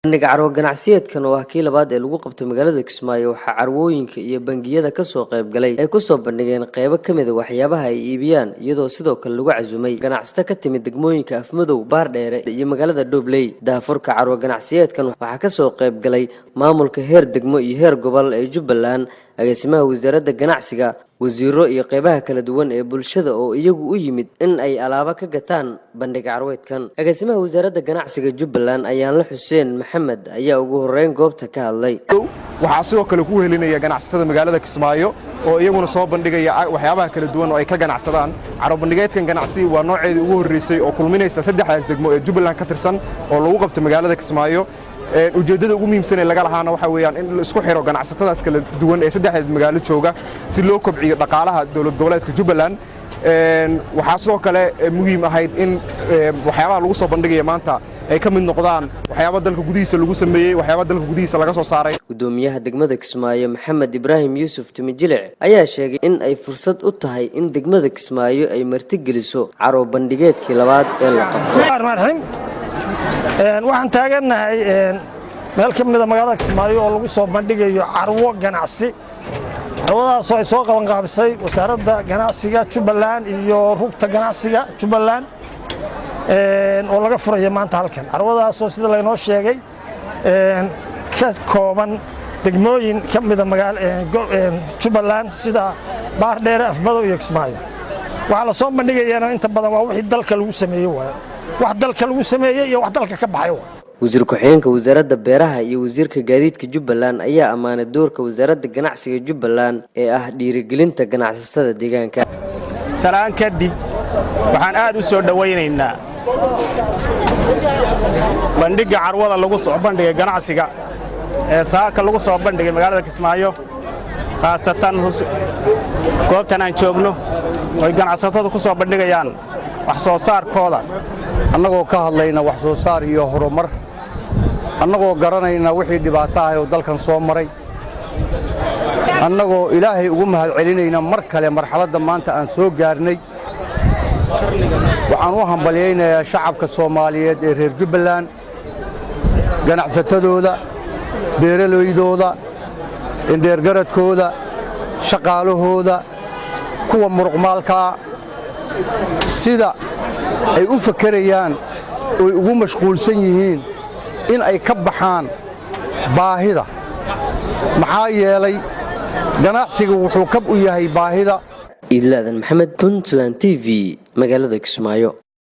bandhig ganacsiyeedkan oo ah kii labaad ee lagu qabtay magaalada Kismaayo waxa carwooyinka iyo bangiyada ka soo qayb galay ay ku soo bandhigeen qaybo kamid ah waxyaabaha ay iibiyaan iyadoo sidoo kale lagu cazumay ganacsato ka timid degmooyinka Afmadow Baardheere iyo magaalada Dhobley daafurka ganacsiyeedkan waxa ka soo qayb galay maamulka heer degmo iyo heer gobol ee Jubbaland agaasimaha wasaaradda ganacsiga wasiiro iyo qaybaha kala duwan ee bulshada oo iyagu u yimid in ay alaabo ka gataan bandhig carweedkan agaasimaha wasaaradda ganacsiga Jubbaland ayaa la Xuseen Maxamed ayaa ugu horeyn goobta ka hadlay waxa sidoo kale ku helinaya ganacsatada magaalada Kismaayo oo iyaguna soo bandhigaya waxyaabaha kala duwan oo ay ka ganacsadaan bandhigeedkan ganacsi waa nooceedii ugu horeysay oo kulminaysa saddexdaas degmo ee Jubbaland ka tirsan oo lagu qabtay magaalada Kismaayo ujeedada ugu muhiimsan ee laga lahaana waxa weeyaan in la isku xiro ganacsatadaas kala duwan ee saddexda magaalo jooga si loo kobciyo dhaqaalaha dowlad goboleedka Jubbaland waxa sidoo kale muhiim ahayd in waxyaabaha lagu soo bandhigay maanta ay ka mid noqdaan waxyaabaha dalka gudihiisa lagu sameeyay waxyaabaha dalka gudihiisa laga soo saaray gudoomiyaha degmada Kismaayo Maxamed Ibrahim Yusuf Timijilic ayaa sheegay in ay fursad u tahay in degmada Kismaayo ay martigeliso carwo bandhigeedkii labaad ee la qabto waxaan taaganahay meel ka mid ah magaalada Kismaayo oo lagu soo bandhigayo carwo ganacsi carwadaas oo ay soo qaban qaabisay wasaaradda ganacsiga Jubbaland iyo rugta ganacsiga Jubbaland oo laga furayo maanta halkan carwadaas oo sida la inoo sheegay ka kooban degmooyin ka mid ah magaalada Jubbaland sida Baardheere Afmadow iyo Kismaayo waxa la soo bandhigayaa inta badan waa wixii dalka lagu sameeyay wax dalka lagu sameeyay iyo wax dalka ka baxay wasiir ku-xigeenka wasaaradda beeraha iyo wasiirka gaadiidka Jubbaland ayaa amaanay doorka wasaaradda ganacsiga Jubbaland ee ah dhiirigelinta ganacsatada deegaanka salaan kadib waxaan aad u soo dhawaynaynaa bandhigga carwada lagu soo bandhigay ganacsiga ee saaka lagu soo bandhigay magaalada Kismaayo khaasatan goobtan aan joogno oo ganacsatada ku soo bandhigayaan wax soo saarkooda annagoo ka hadlayna wax soo saar iyo horumar annagoo garanayna wixii dhibaato ah oo dalkan soo maray annagoo ilaahay ugu mahad celinayna mar kale marxaladda maanta aan soo gaarnay waxaan u hambaliyaynayaa shacabka Soomaaliyeed ee reer Jubbaland ganacsatadooda beeraleydooda indheergaradkooda shaqaalahooda kuwa muruqmaalka sida ay u fakarayaan oo ugu mashquulsan yihiin in ay ka baxaan baahida maxaa yeelay ganacsigu wuxuu kab u yahay baahida Ee Dalka Maxamed Puntland TV magaalada Kismaayo.